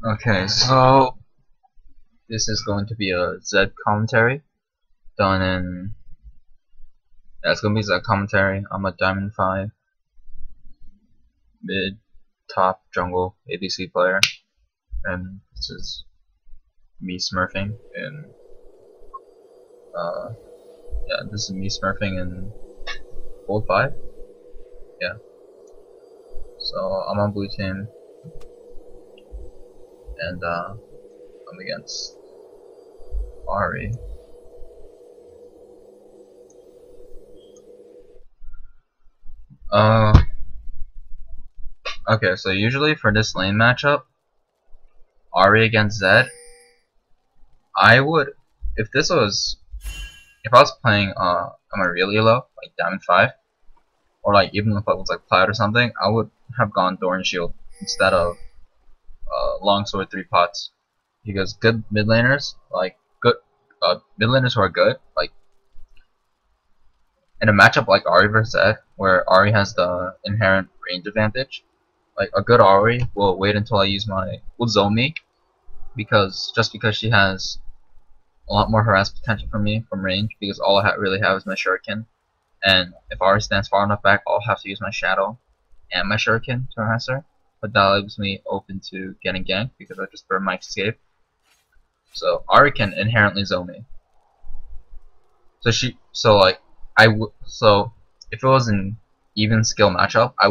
Okay, so this is going to be a Zed commentary done in. Yeah, it's gonna be Zed commentary. I'm a Diamond 5 mid top jungle ADC player, and this is me smurfing in. Yeah, this is me smurfing in Gold 5. Yeah, so I'm on blue team, and I'm against Ari. Okay, so usually for this lane matchup, Ari against Zed, I would, if this was, if I was playing on my real elo, like Diamond 5, or like even if I was like Cloud or something, I would have gone Thorn Shield instead of Longsword 3 pots, because good mid laners, like good mid laners who are good, like in a matchup like Ari versus Zed, where Ari has the inherent range advantage, like a good Ari will wait until I use will zone me, because she has a lot more harass potential for me from range, because all I really have is my shuriken, and if Ari stands far enough back, I'll have to use my shadow and my shuriken to harass her, but that leaves me open to getting ganked because I just burn my escape. So Ari can inherently zone me. So if it was an even skill matchup, I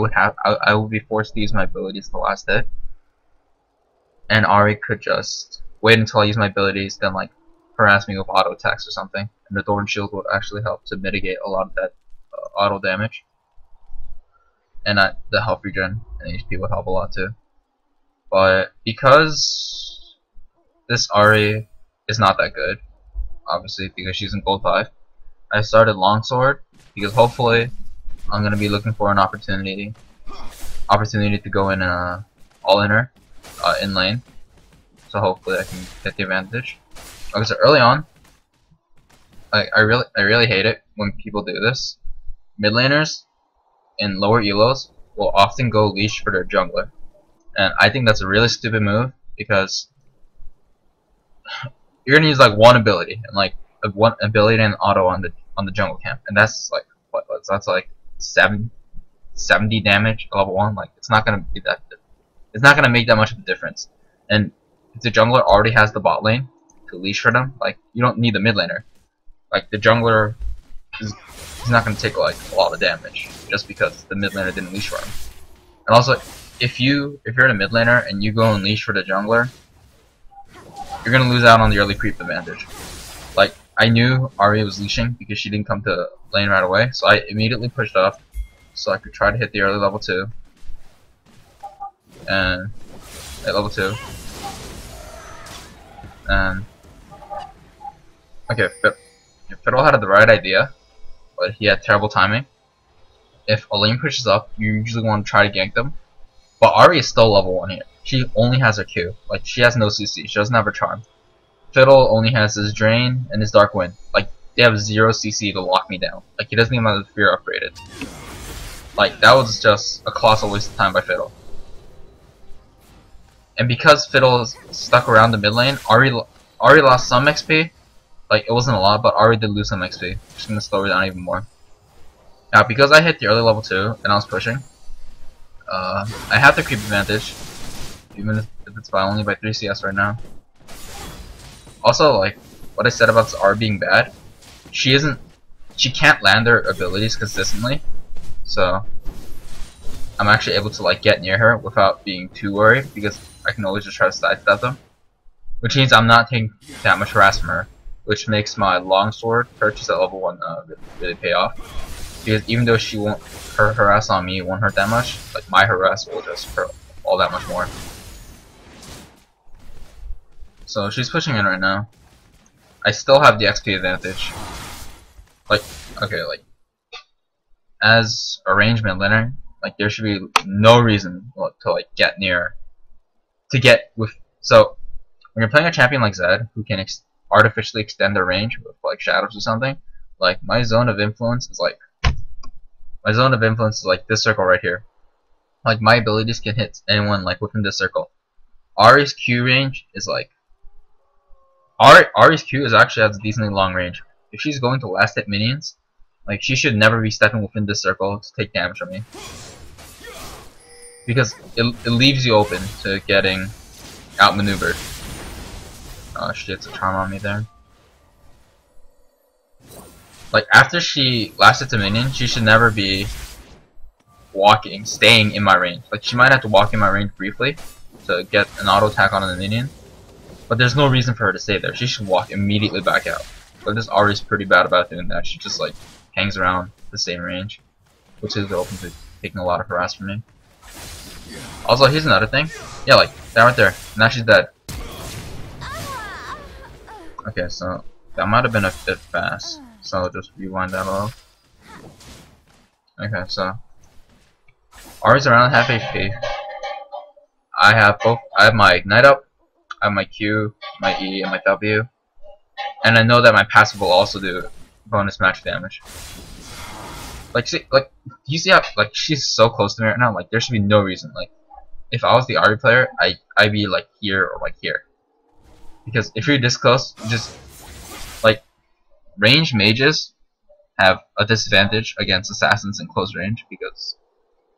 would be forced to use my abilities the last hit, and Ari could just wait until I use my abilities, then like harass me with auto attacks or something, and the Thorn Shield would actually help to mitigate a lot of that auto damage, and the health regen and HP would help a lot too. But because this Ari is not that good, obviously because she's in Gold 5, I started Longsword because hopefully I'm gonna be looking for an opportunity to go in all-inner in lane. So hopefully I can get the advantage. Okay, so early on, I really hate it when people do this. Mid laners in lower elos will often go leash for their jungler, and I think that's a really stupid move because you're gonna use like one ability and like one ability and auto on the jungle camp, and that's like that's like 70 damage level 1. Like it's not gonna be that. It's not gonna make that much of a difference. And if the jungler already has the bot lane to leash for them, like you don't need the mid laner. Like the jungler is not gonna take like a lot of damage just because the mid laner didn't leash for him. And also, if you're a mid laner and you go and leash for the jungler, you're gonna lose out on the early creep advantage. Like I knew Ari was leashing because she didn't come to lane right away, so I immediately pushed up so I could try to hit the early level 2. And at level 2. And okay, Fiddle had the right idea, but he had terrible timing. If a lane pushes up, you usually want to try to gank them. But Ari is still level 1 here. She only has her Q. Like she has no CC. She doesn't have her charm. Fiddle only has his Drain and his Dark Wind. Like they have 0 CC to lock me down. Like he doesn't even have the Fear upgraded. Like that was just a colossal waste of time by Fiddle. And because Fiddle is stuck around the mid lane, Ari lost some XP. Like it wasn't a lot, but Ari did lose some XP, which is gonna slow her down even more. Now because I hit the early level 2 and I was pushing, I have the creep advantage, even if it's only by 3 CS right now. Also, like what I said about this R being bad, she can't land her abilities consistently, so I'm actually able to like get near her without being too worried because I can always just try to sidestep them, which means I'm not taking that much harass from her, which makes my longsword purchase at level 1 really pay off. Because even though her harass on me won't hurt that much, like my harass will just hurt all that much more. So she's pushing in right now. I still have the XP advantage. Like, okay, like as a range mid laner, like there should be no reason to like get near, so when you're playing a champion like Zed who can artificially extend their range with like shadows or something, like my zone of influence is like this circle right here. Like my abilities can hit anyone like within this circle. Ari's Q range is like Ari's Q is actually has a decently long range. If she's going to last hit minions, like she should never be stepping within this circle to take damage from me, because it leaves you open to getting outmaneuvered. Oh, she gets a charm on me there. Like after she last hits a minion, she should never be staying in my range. Like she might have to walk in my range briefly to get an auto attack on the minion, but there's no reason for her to stay there. She should walk immediately back out. But this Ari's pretty bad about doing that. She just like hangs around the same range, which is open to taking a lot of harass from me. Also, here's another thing. Yeah, like that right there. Now she's dead. Okay, so that might have been a bit fast. So I'll just rewind that a little. Okay, so Ari's around half HP. I have my Ignite up, I have my Q, my E, and my W. And I know that my passive will also do bonus match damage. Like, you see how, like, she's so close to me right now, like, there should be no reason. Like, if I was the Ari player, I'd be, like, here or, like, here. Because if you're this close, you just, like, ranged mages have a disadvantage against assassins in close range, because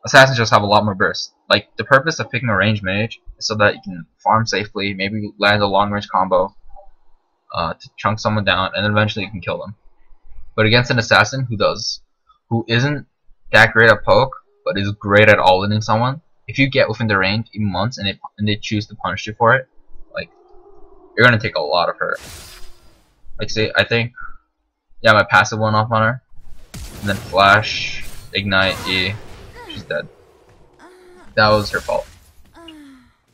assassins just have a lot more burst. Like, the purpose of picking a ranged mage is so that you can farm safely, maybe land a long range combo, to chunk someone down, and then eventually you can kill them. But against an assassin who isn't that great at poke, but is great at all-inning someone, if you get within the range even once and they choose to punish you for it, like, you're gonna take a lot of hurt. Like, say, I think, yeah, my passive went off on her, and then flash, ignite, E, she's dead. That was her fault.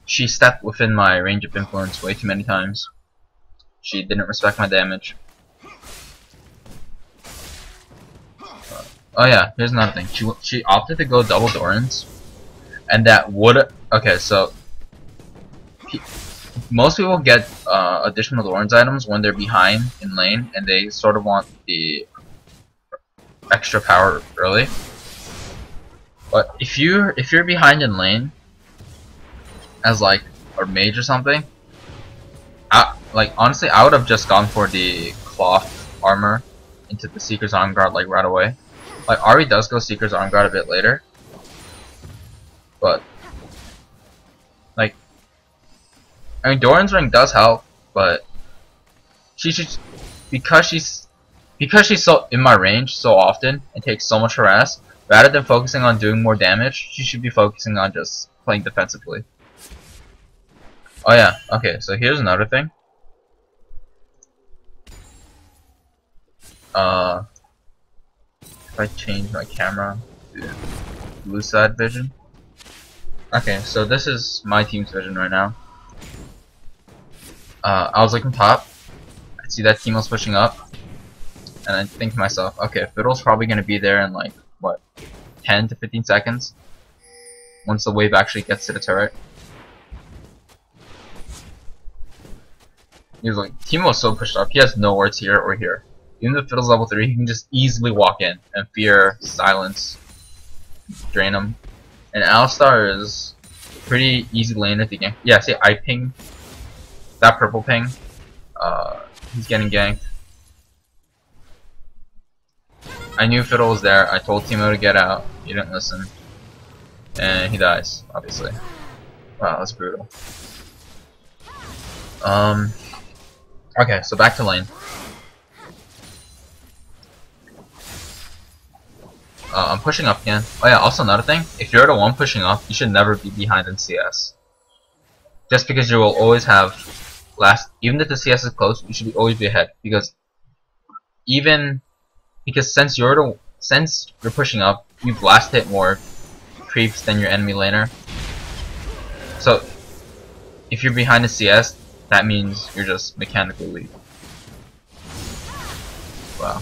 She stepped within my range of influence way too many times. She didn't respect my damage. Oh yeah, here's another thing. She opted to go double Dorans, and that would okay. So most people get additional Dorans items when they're behind in lane, and they sort of want the extra power early. But if you're behind in lane as like a mage or something, like honestly, I would have just gone for the cloth armor into the Seeker's Arm Guard like right away. Like Ari does go Seeker's Arm Guard a bit later, but like I mean Doran's Ring does help, but she should, because she's so in my range so often and takes so much harass. Rather than focusing on doing more damage, she should be focusing on just playing defensively. Oh yeah, okay, so here's another thing. If I change my camera to blue side vision. Okay, so this is my team's vision right now. I was looking top. I see that team was pushing up, and I think to myself, okay, Fiddle's probably gonna be there in like what, 10 to 15 seconds once the wave actually gets to the turret. He was like, Teemo's so pushed up, he has no words here or here. Even if Fiddle's level 3, he can just easily walk in and fear, silence, drain him. And Alistar is pretty easy laner to gank. Yeah, see, I ping that purple ping. He's getting ganked. I knew Fiddle was there. I told Teemo to get out. He didn't listen. And he dies, obviously. Wow, that's brutal. Okay, so back to lane. I'm pushing up again. Oh yeah, also another thing. If you're the one pushing up, you should never be behind in CS. Just because you will always have even if the CS is close, you should always be ahead. Because since you're pushing up, you've last hit more creeps than your enemy laner. So if you're behind the CS, that means you're just mechanically weak. Wow.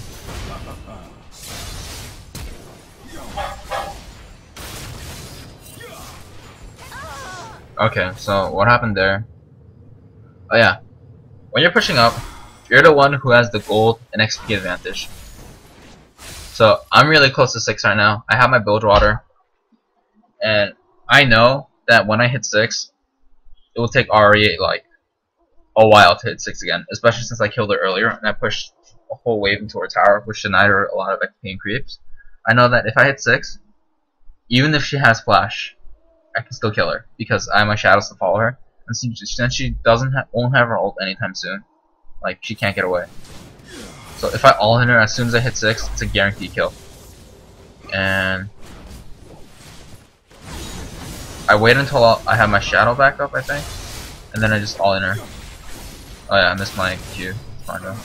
Okay, so what happened there? Oh yeah, when you're pushing up, you're the one who has the gold and XP advantage. So I'm really close to 6 right now. I have my build water, and I know that when I hit 6, it will take Ari like a while to hit 6 again, especially since I killed her earlier and I pushed a whole wave into her tower, which denied her a lot of XP and creeps. I know that if I hit 6, even if she has flash, I can still kill her because I have my shadows to follow her, and since she won't have her ult anytime soon, like she can't get away. So if I ult hit her as soon as I hit 6, it's a guaranteed kill. And I wait until I have my shadow back up, I think, and then I just ult in her. Oh yeah, I missed my Q. It's fine though.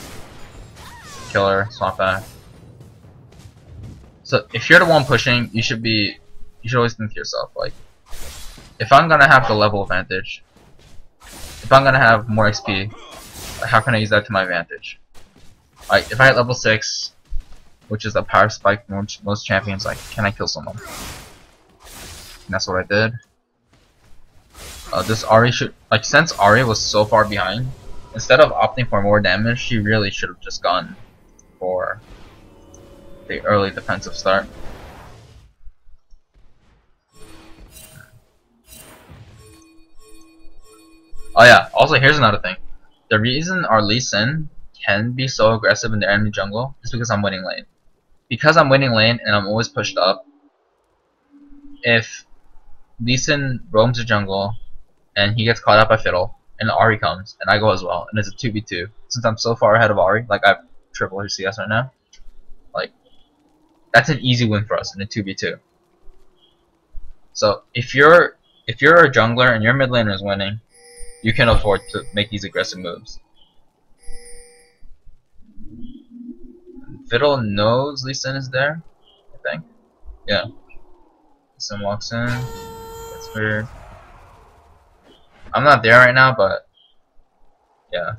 Kill her, swap back. So if you're the one pushing, you should always think to yourself, like, if I'm gonna have the level advantage, if I'm gonna have more XP, how can I use that to my advantage? Like, if I hit level 6, which is the power spike most champions, like, can I kill someone? And that's what I did. This Ahri should, like, since Ahri was so far behind, instead of opting for more damage, she really should have just gone for the early defensive start. Oh yeah, also here's another thing. The reason our Lee Sin can be so aggressive in the enemy jungle is because I'm winning lane. Because I'm winning lane and I'm always pushed up, if Lee Sin roams the jungle and he gets caught up by Fiddle, and Ahri comes, and I go as well, and it's a 2v2, since I'm so far ahead of Ahri, like I have triple her CS right now, like, that's an easy win for us in a 2v2. So if you're a jungler and your mid laner is winning, you can afford to make these aggressive moves. Fiddle knows Lee Sin is there, I think. Yeah. Lee Sin walks in. That's weird. I'm not there right now, but yeah.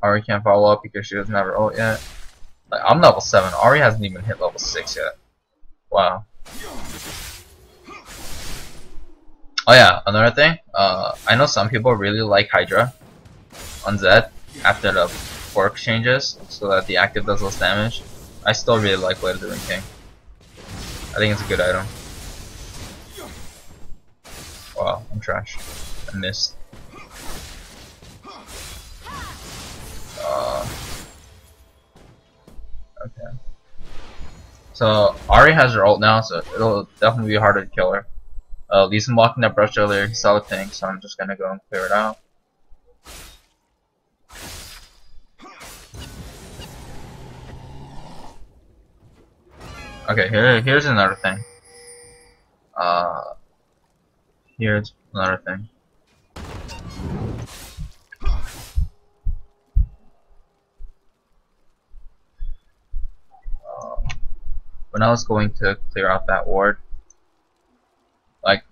Ahri can't follow up because she doesn't have her ult yet. Like, I'm level 7. Ahri hasn't even hit level 6 yet. Wow. Oh yeah, another thing. I know some people really like Hydra on Zed after the quirk changes, so that the active does less damage. I still really like Blade of the Ring King. I think it's a good item. Wow, I'm trash. I missed. Okay. So Ahri has her ult now, so it'll definitely be harder to kill her. Lee Sin blocking that brush earlier, he saw the thing, so I'm just gonna go and clear it out. Okay, here's another thing. Here's another thing. When I was going to clear out that ward, like,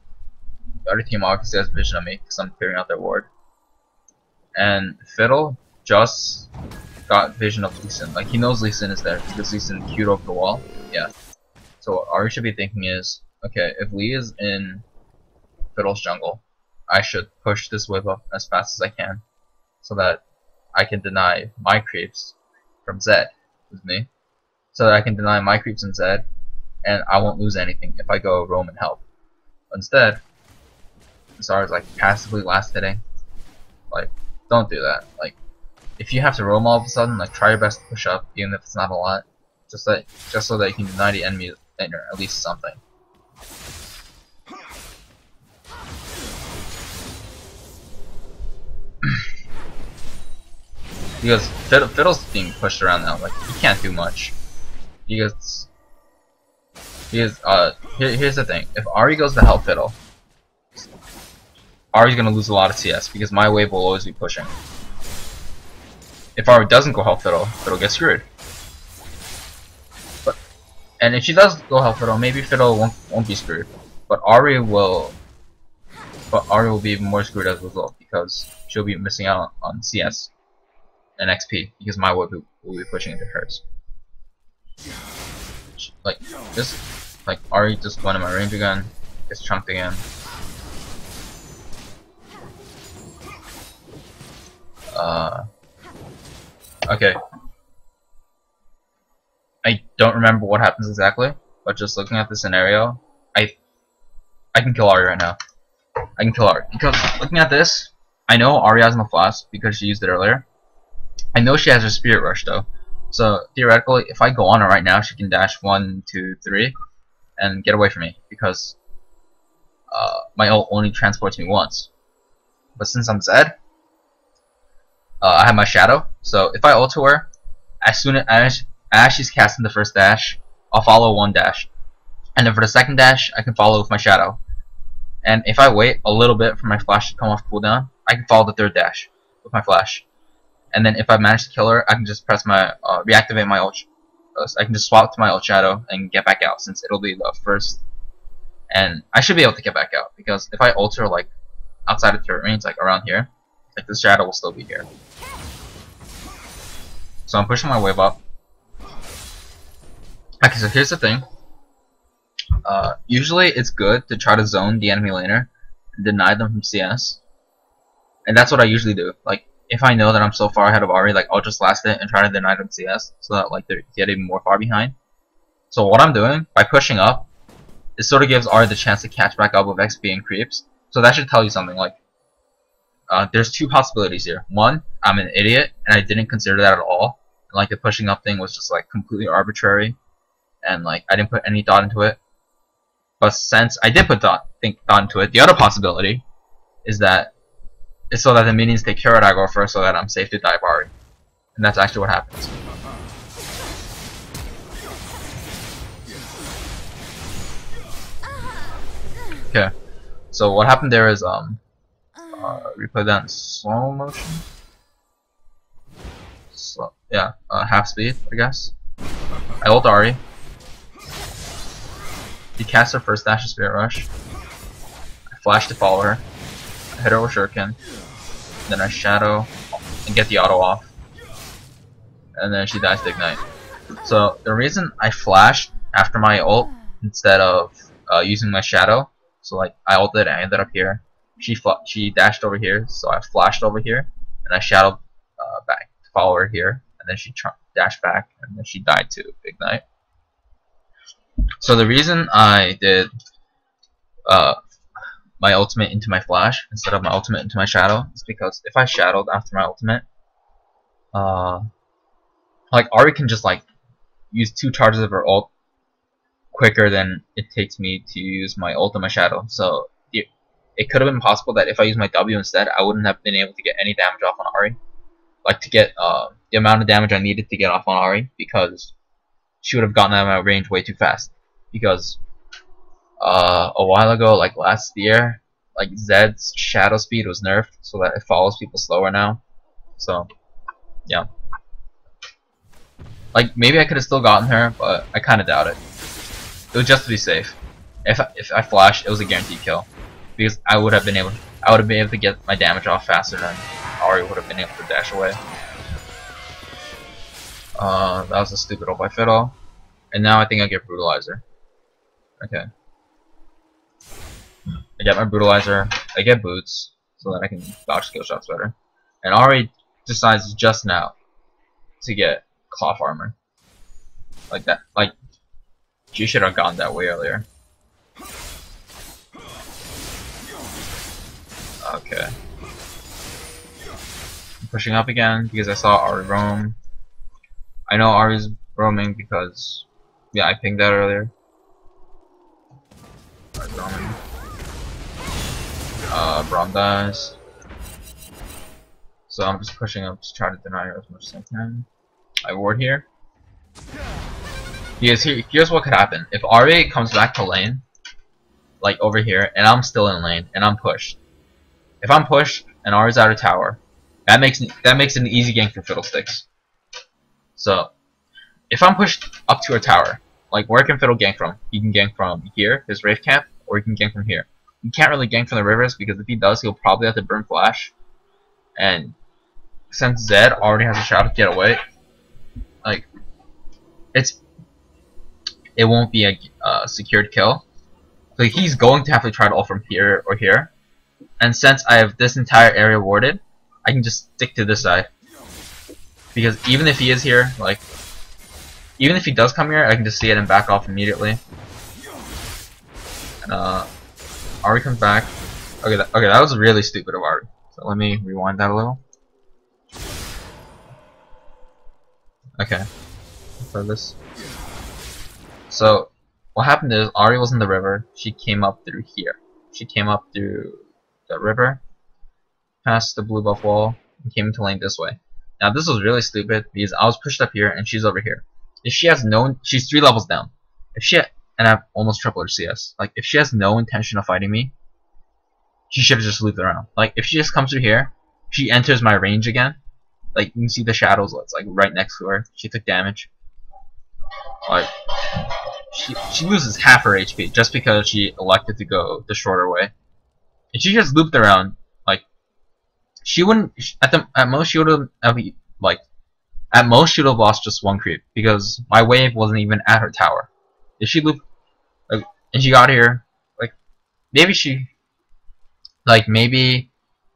the other team obviously has vision on me because I'm clearing out their ward. And Fiddle just got vision of Lee Sin. Like, he knows Lee Sin is there because Lee Sin queued over the wall. Yeah. So what Ahri should be thinking is, okay, if Lee is in Fiddle's jungle, I should push this wave up as fast as I can so that I can deny my creeps from Zed, who's me. So that I can deny my creeps and Zed, and I won't lose anything if I go roam and help. Instead, Zara's like passively last hitting. Like, don't do that. Like, if you have to roam all of a sudden, like, try your best to push up, even if it's not a lot, just so that you can deny the enemy at least something. Because Fiddle's being pushed around now. Like, he can't do much. Here's the thing. If Ahri goes to help Fiddle, Ahri's gonna lose a lot of CS because my wave will always be pushing. If Ahri doesn't go help Fiddle, Fiddle gets screwed. And if she does go help Fiddle, maybe Fiddle won't be screwed. But Ahri will be even more screwed as a result because she'll be missing out on CS and XP because my wave will be pushing into hers. Like, Ahri just went in my range again, gets chunked again. Okay. I don't remember what happens exactly, but just looking at the scenario, I can kill Ahri right now. I can kill Ari. Because looking at this, I know Ari has no flash because she used it earlier. I know she has her Spirit Rush though. So theoretically, if I go on her right now, she can dash 1, 2, 3, and get away from me because my ult only transports me once. But since I'm Zed, I have my Shadow. So if I ult to her, as soon as she's casting the first dash, I'll follow one dash, and then for the second dash, I can follow with my Shadow. And if I wait a little bit for my flash to come off cooldown, I can follow the third dash with my flash. And then if I manage to kill her, I can just press my reactivate my ult. I can just swap to my ult Shadow and get back out, since it'll be the first. And I should be able to get back out because if I ult her like outside of turret range, like around here, like the Shadow will still be here. So I'm pushing my wave up. Okay, so here's the thing. Usually it's good to try to zone the enemy laner and deny them from CS. And that's what I usually do. Like, if I know that I'm so far ahead of Ari, like, I'll just last it and try to deny them CS so that, like, they're getting more far behind. So what I'm doing, by pushing up, it sort of gives Ari the chance to catch back up with XP and creeps. So that should tell you something, like, there's two possibilities here. One, I'm an idiot, and I didn't consider that at all. And, like, the pushing up thing was just, like, completely arbitrary. And, like, I didn't put any thought into it. But since I did put thought into it, the other possibility is that it's so that the minions take Cure Aggro first so that I'm safe to dive Ari. And that's actually what happens. Okay. So what happened there is replay that in slow motion. So yeah, half speed, I guess. I ult Ari. He casts her first dash of Spirit Rush. I flash to follow her. I hit her with Shuriken. Then I Shadow and get the auto off. And then she dies to Ignite. So the reason I flashed after my ult instead of using my Shadow, so like I ulted and I ended up here. She dashed over here, so I flashed over here, and I shadowed back to follow her here, and then she dashed back, and then she died to Ignite. So the reason I did my ultimate into my flash instead of my ultimate into my shadow is because if I shadowed after my ultimate, like Ari can just like use 2 charges of her ult quicker than it takes me to use my ult and my shadow. So it could have been possible that if I used my W instead, I wouldn't have been able to get any damage off on Ari, like to get the amount of damage I needed to get off on Ari, because she would have gotten out of my range way too fast. Because a while ago, like last year, like Zed's shadow speed was nerfed so that it follows people slower now. So yeah, like maybe I could have still gotten her, but I kind of doubt it. It was just to be safe. If I flashed, it was a guaranteed kill, because I would have been able to get my damage off faster than Ari would have been able to dash away. That was a stupid ult by Fiddle, and now I think I get Brutalizer. Okay. I get my Brutalizer, I get boots, so that I can dodge skill shots better. And Ari decides just now to get cloth armor. Like that. Like, she should have gotten that way earlier. Okay. I'm pushing up again because I saw Ari roam. I know Ari's roaming because, yeah, I pinged that earlier. Braum dies. So I'm just pushing up to try to deny her as much as I can. I ward here. Because here's what could happen. If Ari comes back to lane, like over here, and I'm still in lane, and I'm pushed. If I'm pushed and Ari's out of tower, that makes it an easy gank for Fiddlesticks. So if I'm pushed up to a tower, like where can Fiddle gank from? He can gank from here, his Wraith camp, or he can gank from here. He can't really gank from the rivers because if he does, he'll probably have to burn flash. And since Zed already has a shot to get away, like it won't be a secured kill. So he's going to have to try to ult from here or here. And since I have this entire area warded, I can just stick to this side. Because even if he is here, like even if he does come here, I can just see it and back off immediately. And Ari comes back. Okay, that was really stupid of Ari. So let me rewind that a little. Okay, for this. So what happened is Ari was in the river. She came up through here. She came up through the river, past the blue buff wall, and came into lane this way. Now this was really stupid because I was pushed up here and she's over here. If she has no, she's 3 levels down. If she had, and I have almost triple her CS. Like if she has no intention of fighting me, she should have just looped around. Like if she just comes through here, she enters my range again. Like you can see the shadows. It's like right next to her. She took damage. Like she loses half her HP just because she elected to go the shorter way. If she just looped around, like she wouldn't. At most she would have like at most she would have lost just 1 creep because my wave wasn't even at her tower. If she looped, like, and she got here, like maybe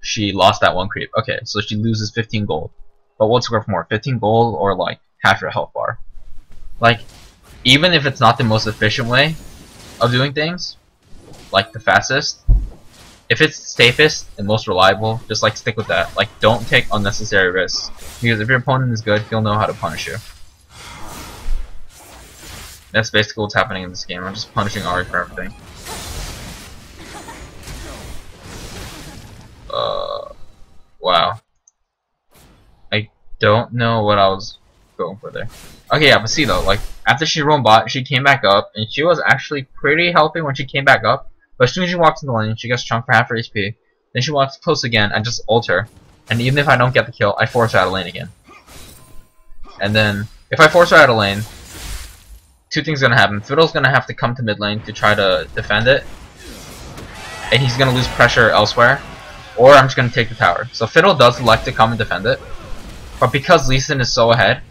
she lost that 1 creep. Okay, so she loses 15 gold. But what's worth more, 15 gold or like half your health bar? Like, even if it's not the most efficient way of doing things, like the fastest, if it's safest and most reliable, just like stick with that. Like, don't take unnecessary risks because if your opponent is good, he'll know how to punish you. That's basically what's happening in this game. I'm just punishing Ari for everything. Wow. I don't know what I was going for there. Okay, yeah, but see though, like, after she roamed bot, she came back up, and she was actually pretty healthy when she came back up, but as soon as she walks in the lane, she gets chunked for half her HP, then she walks close again, I just ult her, and even if I don't get the kill, I force her out of lane again. And then, if I force her out of lane, 2 things are gonna happen. Fiddle's gonna have to come to mid lane to try to defend it, and he's gonna lose pressure elsewhere, or I'm just gonna take the tower. So Fiddle does like to come and defend it, but because Lee Sin is so ahead,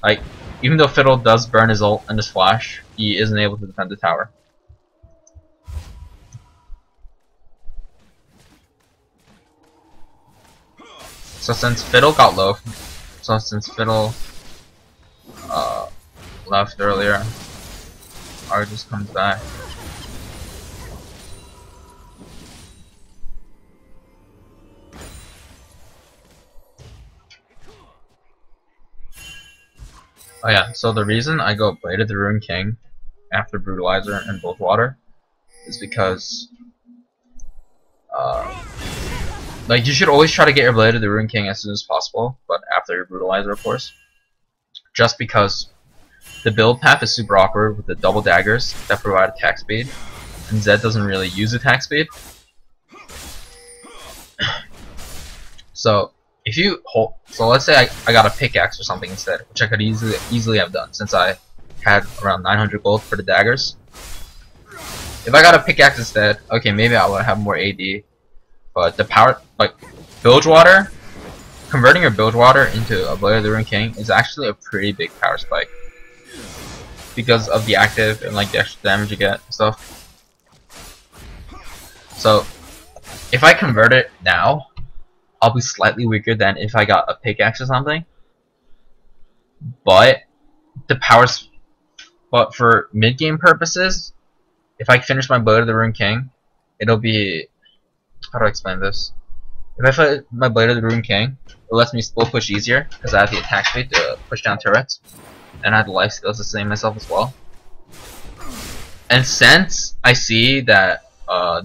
like, even though Fiddle does burn his ult and his flash, he isn't able to defend the tower. So since Fiddle got low, left earlier, Ari just comes back. Oh yeah, so the reason I go Blade of the Ruined King after Brutalizer and both water is because like you should always try to get your Blade of the Ruined King as soon as possible, but after your Brutalizer of course. Just because the build path is super awkward with the double daggers that provide attack speed, and Zed doesn't really use attack speed. So if you hold, so let's say I got a pickaxe or something instead, which I could easily have done since I had around 900 gold for the daggers. If I got a pickaxe instead, okay, maybe I would have more AD, but the power, like Bilgewater, converting your Bilgewater into a Blade of the Ruined King is actually a pretty big power spike because of the active and like the extra damage you get and stuff. So if I convert it now, I'll be slightly weaker than if I got a pickaxe or something. But but for mid game purposes, if I finish my Blade of the Ruined King, it'll be, how do I explain this? If I fight my Blade of the Ruined King, it lets me split push easier because I have the attack speed to push down turrets, and I have the life skills to sustain myself as well. And since I see that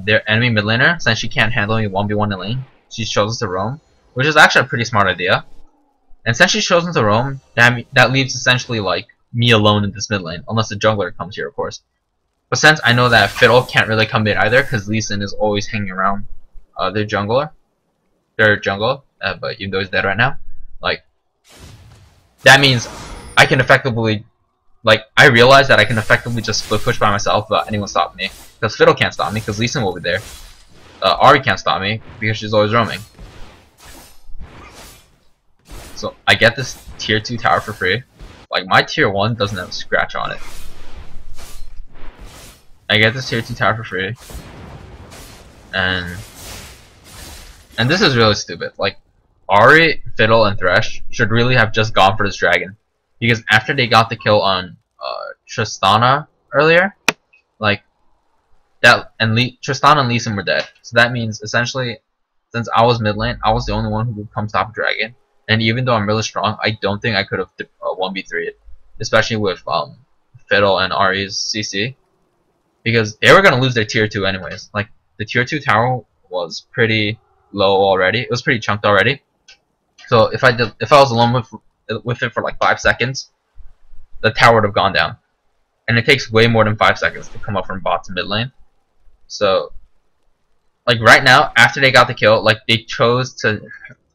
their enemy mid laner, since she can't handle me 1v1 in lane, she chooses to roam, which is actually a pretty smart idea. And since she's chosen to roam, that leaves essentially like me alone in this mid lane, unless the jungler comes here, of course. But since I know that Fiddle can't really come mid either, because Lee Sin is always hanging around their jungle, but even though he's dead right now, like that means I can effectively, like, I realize that I can effectively just split push by myself without anyone stopping me, because Fiddle can't stop me, because Lee Sin will be there. Ari can't stop me because she's always roaming. So I get this tier 2 tower for free. Like my tier 1 doesn't have a scratch on it. I get this tier 2 tower for free. And this is really stupid. Like Ari, Fiddle, and Thresh should really have just gone for this dragon. Because after they got the kill on Tristana earlier, like Tristan and Lee Sin were dead. So that means essentially, since I was mid lane, I was the only one who could come stop a dragon. And even though I'm really strong, I don't think I could have 1v3 it, especially with Fiddle and Ari's CC, because they were gonna lose their tier 2 anyways. Like the tier 2 tower was pretty low already. It was pretty chunked already. So if I was alone with it for like 5 seconds, the tower would have gone down. And it takes way more than 5 seconds to come up from bot to mid lane. So like right now, after they got the kill, like they chose to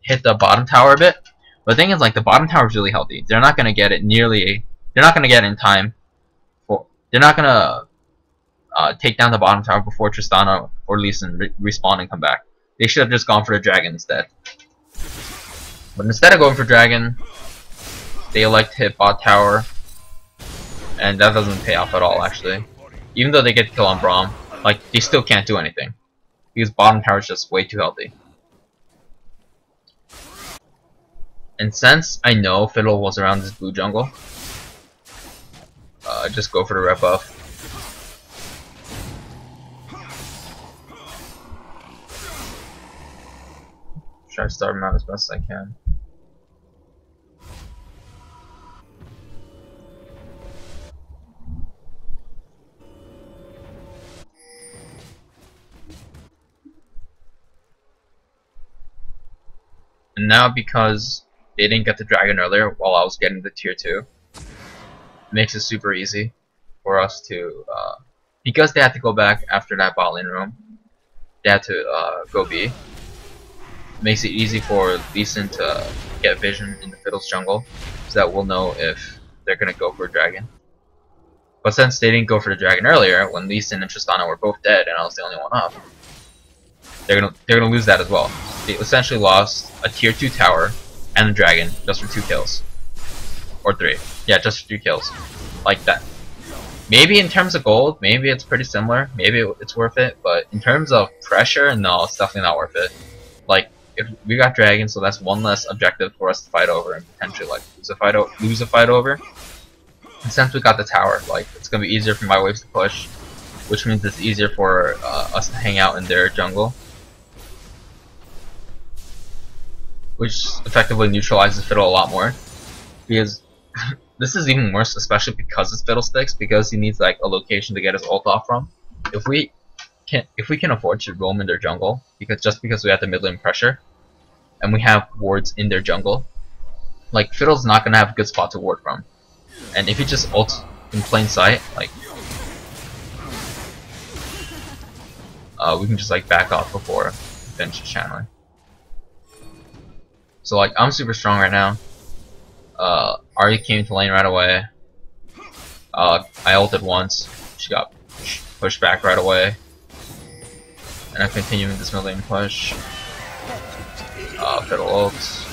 hit the bottom tower a bit. But the thing is, like the bottom tower is really healthy. They're not gonna get it they're not gonna get it in time. They're not gonna take down the bottom tower before Tristana or Lee Sin respawn and come back. They should have just gone for the dragon instead. But instead of going for dragon, they elect to hit bot tower, and that doesn't pay off at all actually. Even though they get the kill on Braum, like they still can't do anything because bottom tower is just way too healthy. And since I know Fiddle was around this blue jungle, just go for the red buff. Try to start him out as best as I can. And now because they didn't get the dragon earlier while I was getting the tier 2, it makes it super easy for us to, because they had to go back after that bot lane roam, they had to go B. It makes it easy for Lee Sin to get vision in the Fiddle's jungle, so that we'll know if they're gonna go for a dragon. But since they didn't go for the dragon earlier, when Lee Sin and Tristana were both dead and I was the only one up, they're gonna lose that as well. They essentially lost a tier 2 tower and a dragon just for 2 kills. Or 3. Yeah, just for 3 kills. Like that. Maybe in terms of gold, maybe it's pretty similar. Maybe it's worth it. But in terms of pressure, no, it's definitely not worth it. Like, if we got dragon, so that's one less objective for us to fight over and potentially like lose a fight over. And since we got the tower, like it's gonna be easier for my waves to push, which means it's easier for us to hang out in their jungle, which effectively neutralizes Fiddle a lot more. Because this is even worse, especially because it's Fiddlesticks, because he needs like a location to get his ult off from. If we can afford to roam in their jungle, because we have the mid lane pressure, and we have wards in their jungle, like Fiddle's not gonna have a good spot to ward from. And if he just ults in plain sight, like we can just like back off before he finishes channeling. So like I'm super strong right now. Ari came to lane right away. I ulted once. She got pushed back right away. And I'm continuing this mid lane push. Fiddle ults.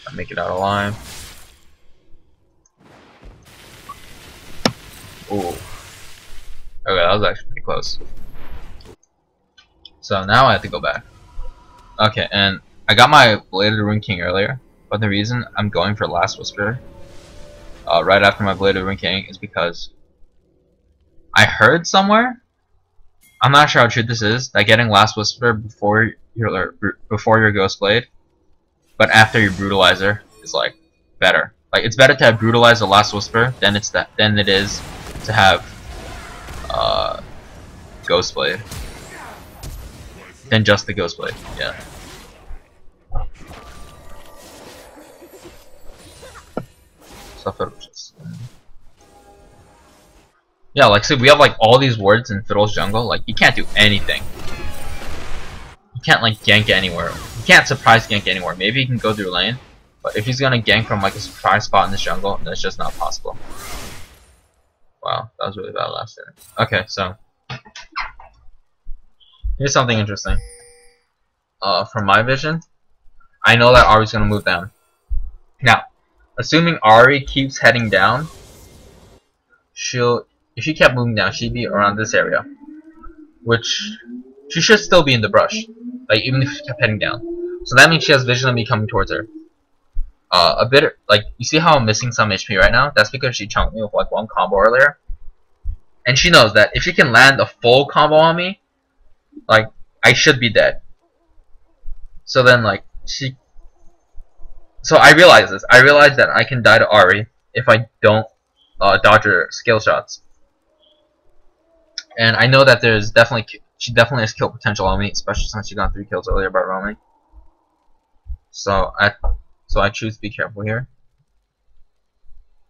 I make it out alive. Ooh. Okay, that was actually pretty close. So now I have to go back. Okay, and I got my Bladed Rune King earlier, but the reason I'm going for Last Whisper right after my Bladed Rune King is because I heard somewhere, I'm not sure how true this is, that getting Last Whisper before your Ghost Blade, but after your Brutalizer is like better. Like it's better to have Brutalize the Last Whisper than it is to have Ghost Blade. Than just the Ghost Blade, yeah. Yeah, like see, we have like all these wards in Fiddle's jungle. Like you can't do anything. You can't like gank anywhere. You can't surprise gank anywhere. Maybe he can go through lane, but if he's gonna gank from like a surprise spot in this jungle, that's just not possible. Wow, that was really bad last turn. Okay, so here's something interesting. From my vision, I know that Ari's gonna move down. Now, assuming Ari keeps heading down, if she kept moving down, she'd be around this area, which she should still be in the brush, like even if she kept heading down. So that means she has vision of me coming towards her. A bit like you see how I'm missing some HP right now? That's because she chunked me with like one combo earlier. And she knows that if she can land a full combo on me, like, I should be dead. So then, like, so I realize this. I realize that I can die to Ari if I don't dodge her skill shots. And I know that she definitely has kill potential on me, especially since she got 3 kills earlier by roaming. So I choose to be careful here.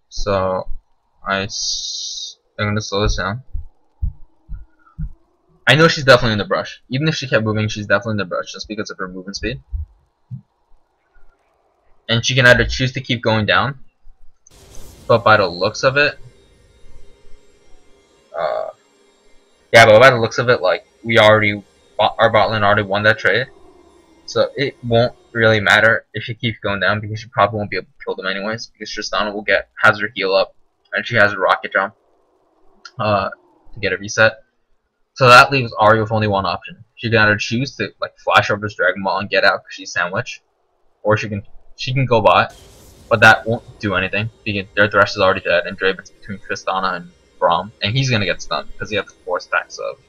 So I'm gonna slow this down. I know she's definitely in the brush. Even if she kept moving, she's definitely in the brush just because of her movement speed. And she can either choose to keep going down, but by the looks of it, like our bot lane already won that trade, so it won't really matter if she keeps going down because she probably won't be able to kill them anyways because Tristana has her heal up and she has a rocket jump to get a reset. So that leaves Ari with only one option. She can either choose to like flash over this Dragon Ball and get out because she's sandwiched, or she can go bot, but that won't do anything because their Thresh is already dead and Draven's between Tristana and Braum, and he's gonna get stunned because he has 4 stacks of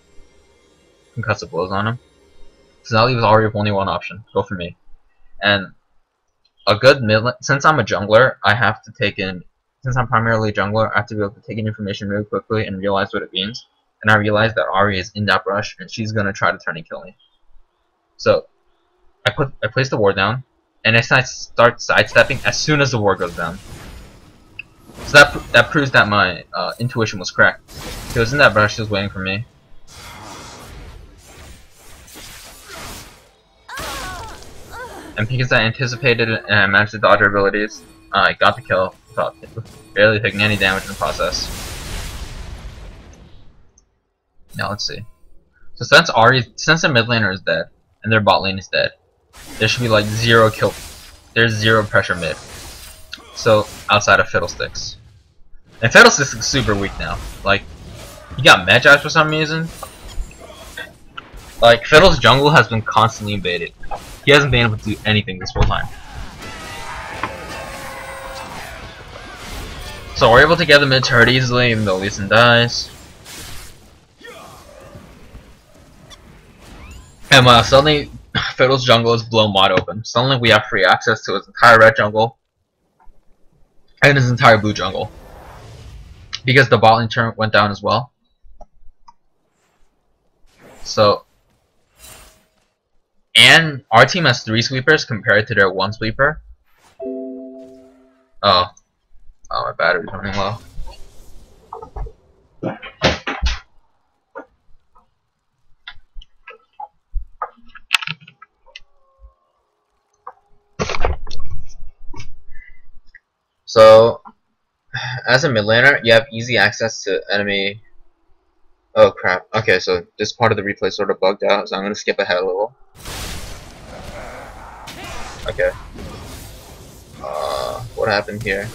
concussive blows on him. So that leaves Ari with only one option: go for me. And a good mid lane, since I'm a jungler, I have to take in. Since I'm primarily a jungler, I have to be able to take in information really quickly and realize what it means. And I realize that Ari is in that brush and she's gonna try to turn and kill me. So I place the ward down, and I start sidestepping as soon as the ward goes down. So that proves that my intuition was correct. She was in that brush, she was waiting for me. And because I anticipated it and I managed to dodge her abilities, I got the kill without barely taking any damage in the process. Now let's see. So since their mid laner is dead and their bot lane is dead, there should be like 0 kill. There's 0 pressure mid. So outside of Fiddlesticks, and Fiddlesticks is super weak now. Like he got Magi for some reason. Like Fiddle's jungle has been constantly invaded. He hasn't been able to do anything this whole time. So we're able to get the mid turret easily, even though Lee Sin dies. And suddenly, Fiddle's jungle is blown wide open. Suddenly we have free access to his entire red jungle and his entire blue jungle. Because the bot lane turn went down as well. So, and our team has 3 sweepers compared to their 1 sweeper. Oh, my battery's running low. So, as a mid laner, you have easy access to enemy. Oh crap. Okay, so this part of the replay sort of bugged out, so I'm gonna skip ahead a little. Okay. What happened here?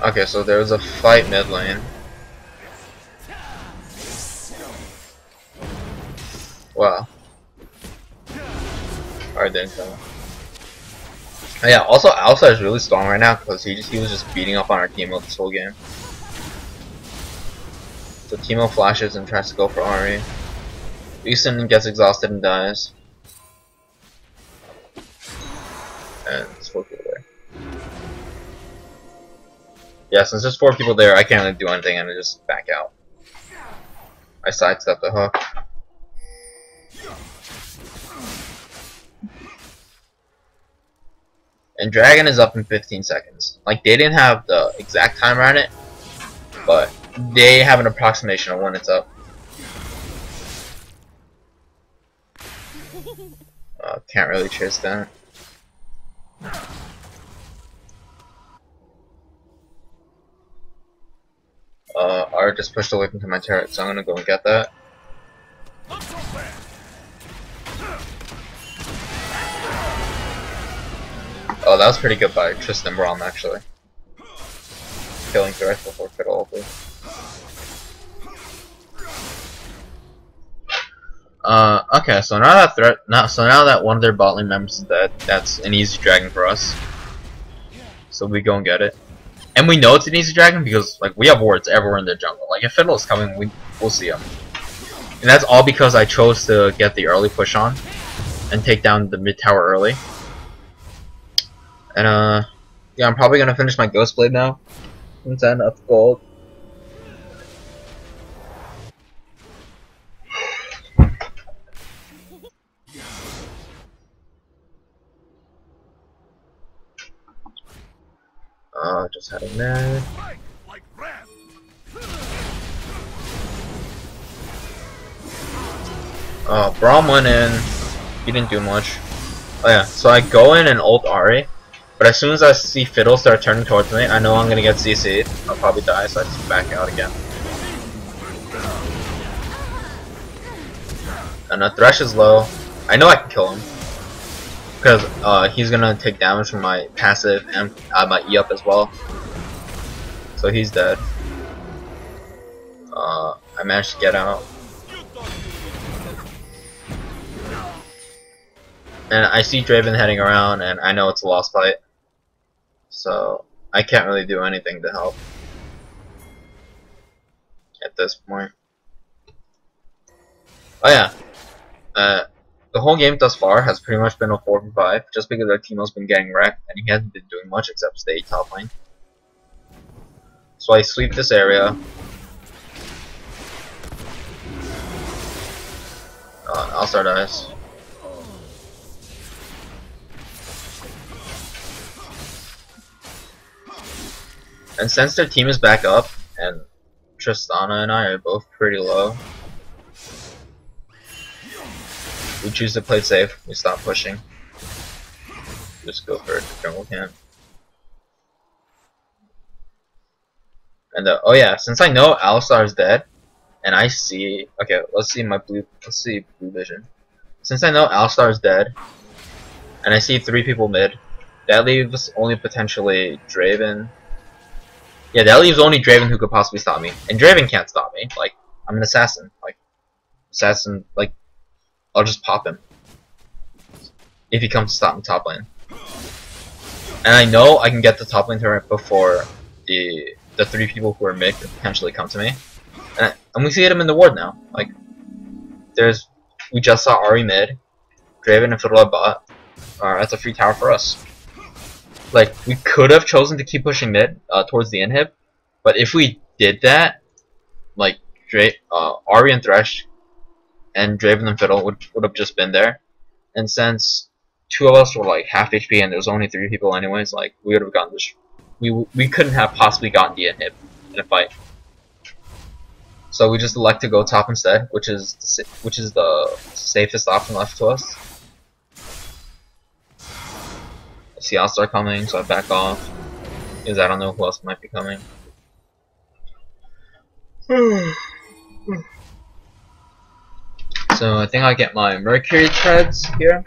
Okay, so there was a fight mid lane. Wow. Alright, didn't tell. Oh, yeah, also Alpha is really strong right now because he was just beating up on our Teemo this whole game. So Teemo flashes and tries to go for Ari. Lee Sin gets exhausted and dies. And there's 4 people there. Yeah, since there's 4 people there, I can't really do anything and I just back out. I sidestep the hook. And Dragon is up in 15 seconds. Like, they didn't have the exact timer on it, but they have an approximation of when it's up. Can't really chase that. Art just pushed away from my turret, so I'm gonna go and get that. Oh, that was pretty good by Tristan Braum, actually. Killing Thresh before Fiddle ulti. Okay, so now that one of their bot lane members is dead, that's an easy dragon for us. So so we go and get it. And we know it's an easy dragon because like we have wards everywhere in the jungle. Like if Fiddle is coming, we'll see him. And that's all because I chose to get the early push on and take down the mid tower early. And yeah, I'm probably gonna finish my Ghost Blade now. Since I have enough gold. Just heading there. Braum went in. He didn't do much. Oh yeah, so I go in and ult Ahri, but as soon as I see Fiddle start turning towards me, I know I'm gonna get CC'd. I'll probably die, so I just back out again. And the Thresh is low. I know I can kill him. Because he's gonna take damage from my passive and my E up as well. So he's dead. I managed to get out. And I see Draven heading around, and I know it's a lost fight. So I can't really do anything to help at this point. Oh yeah. The whole game thus far has pretty much been a 4v5, just because our Teemo's been getting wrecked, and he hasn't been doing much except stay top lane. So I sweep this area. Alistar dies. And since their team is back up, and Tristana and I are both pretty low, we choose to play safe. We stop pushing. Just go for it. Jungle camp. And oh yeah, since I know Alistar is dead, and I see let's see blue vision. Since I know Alistar is dead, and I see 3 people mid, that leaves only potentially Draven. Yeah, that leaves only Draven who could possibly stop me, and Draven can't stop me. Like I'm an assassin. Like I'll just pop him if he comes to stop in top lane. And I know I can get the top lane turret before the 3 people who are mid could potentially come to me. And we see him in the ward now. Like we just saw Ahri mid, Draven and Fiddle bot. That's a free tower for us. Like we could have chosen to keep pushing mid towards the inhib, but if we did that, like Ahri and Thresh and Draven and Fiddle would have just been there. And since 2 of us were like half HP and there was only 3 people anyways, like we would have gotten this. We couldn't have possibly gotten the inhib in a fight. So we just elect to go top instead, which is the safest option left to us. I see Alistar coming, so I back off because I don't know who else might be coming. So I think I get my Mercury treads here.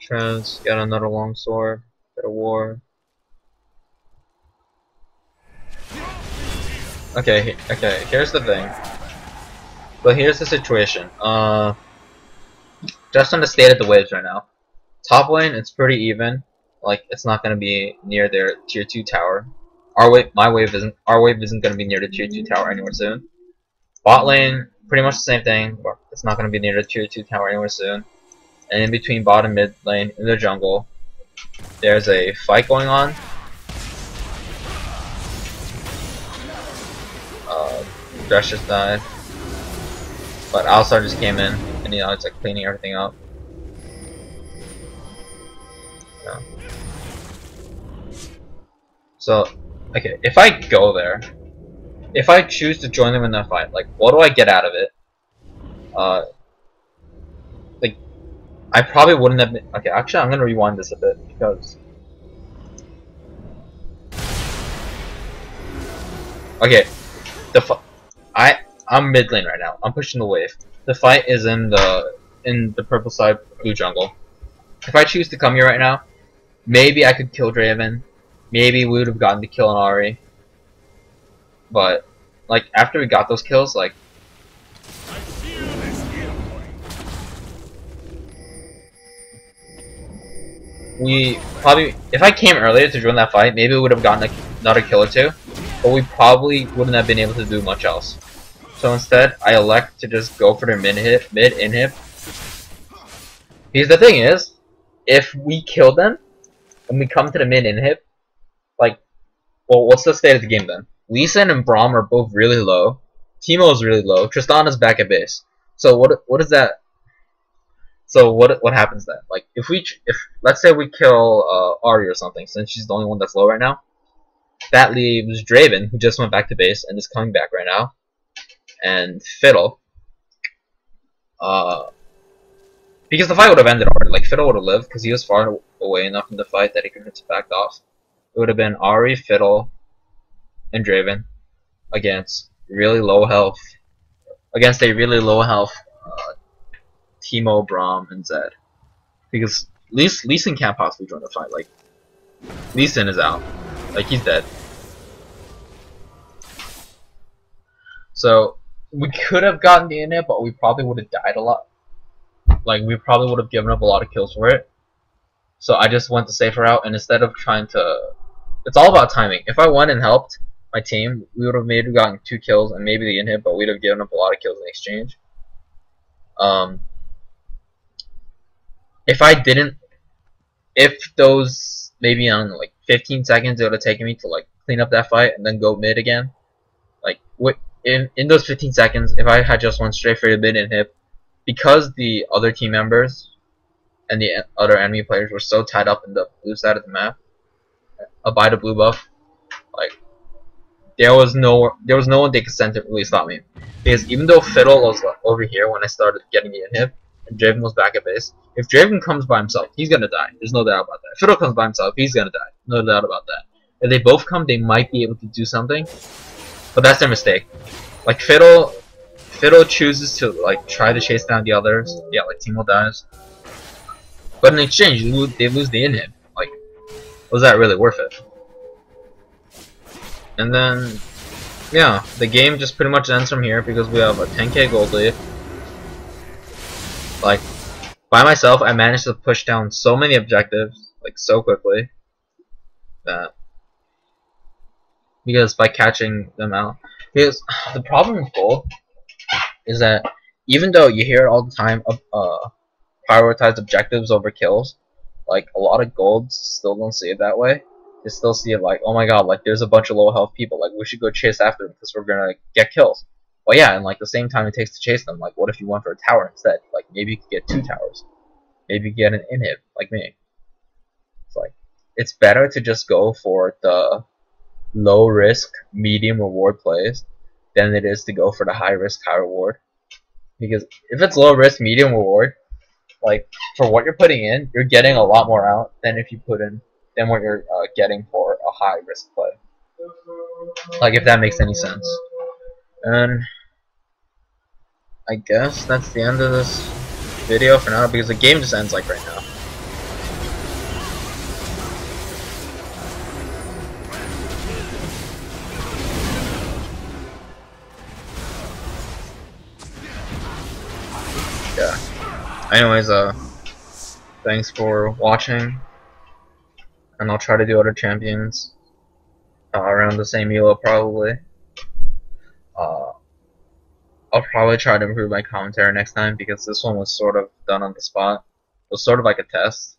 Treads, got another longsword, bit of war. Okay, here's the thing. But here's the situation. Just on the state of the waves right now. Top lane, it's pretty even. Like it's not gonna be near their tier 2 tower. Our wave isn't gonna be near the tier 2 tower anywhere soon. Bot lane, pretty much the same thing. But it's not gonna be near the tier 2 tower anywhere soon. And in between bot and mid lane in the jungle, there's a fight going on. Thresh just died, but Alistar just came in, and it's like cleaning everything up. Yeah. So, okay, if I go there, if I choose to join them in that fight, like, what do I get out of it? Like, I probably wouldn't have been. Okay, actually, I'm gonna rewind this a bit because. Okay, I'm mid lane right now. I'm pushing the wave. The fight is in the purple side blue jungle. If I choose to come here right now, maybe I could kill Draven. Maybe we would have gotten the kill on Ahri. But like after we got those kills, like we probably, if I came earlier to join that fight, maybe we would have gotten another kill or two, but we probably wouldn't have been able to do much else. So instead, I elect to just go for their mid inhib. Because the thing is, if we kill them and we come to the mid inhib, like, well, what's the state of the game then? Lee Sin and Braum are both really low. Teemo is really low. Tristana's back at base. So what is that? So what happens then? Like if let's say we kill Ahri or something, since she's the only one that's low right now, that leaves Draven, who just went back to base and is coming back right now, and Fiddle. Because the fight would have ended already. Like Fiddle would have lived because he was far away enough in the fight that he could have just backed off. It would have been Ahri, Fiddle, and Draven against really low health, against a really low health Teemo, Braum, and Zed. Because Lee Sin can't possibly join the fight. Like Lee Sin is out. Like he's dead. So we could have gotten the inhib, but we probably would have died a lot. Like we probably would have given up a lot of kills for it. So I just went the safer route, and instead of trying to, it's all about timing. If I went and helped my team, we would have maybe gotten 2 kills and maybe the inhib, but we'd have given up a lot of kills in exchange. If I didn't, if those maybe on like 15 seconds it would have taken me to like clean up that fight and then go mid again, like in those 15 seconds, if I had just went straight for the mid inhib, because the other team members and the other enemy players were so tied up in the blue side of the map, by the blue buff, like there was no one they could send to really stop me. Because even though Fiddle was over here when I started getting the inhib, and Draven was back at base, if Draven comes by himself, he's gonna die. There's no doubt about that. If Fiddle comes by himself, he's gonna die. No doubt about that. If they both come, they might be able to do something, but that's their mistake. Like Fiddle chooses to like try to chase down the others. Yeah, like Teemo dies, but in exchange, they lose the inhib. Like, was that really worth it? And then, yeah, the game just pretty much ends from here because we have a 10k gold lead. Like, by myself, I managed to push down so many objectives, like, so quickly, that, because by catching them out, because the problem with gold is that, even though you hear it all the time, prioritize objectives over kills, like, a lot of golds still don't see it that way. They still see it like, oh my god, like, there's a bunch of low health people, like, we should go chase after them because we're gonna get kills. Well, yeah, and like the same time it takes to chase them, like what if you went for a tower instead? Like maybe you could get 2 towers, maybe you could get an inhib, like me. It's like it's better to just go for the low risk, medium reward plays than it is to go for the high risk, high reward. Because if it's low risk, medium reward, like for what you're putting in, you're getting a lot more out than if you put in than what you're getting for a high risk play. Like if that makes any sense. And I guess that's the end of this video for now because the game just ends like right now. Yeah. Anyways, thanks for watching, and I'll try to do other champions around the same elo probably. I'll probably try to improve my commentary next time because this one was sort of done on the spot. It was sort of like a test.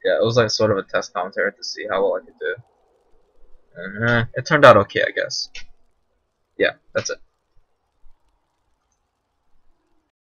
Yeah, it was like sort of a test commentary to see how well I could do. And it turned out okay, I guess. Yeah, that's it.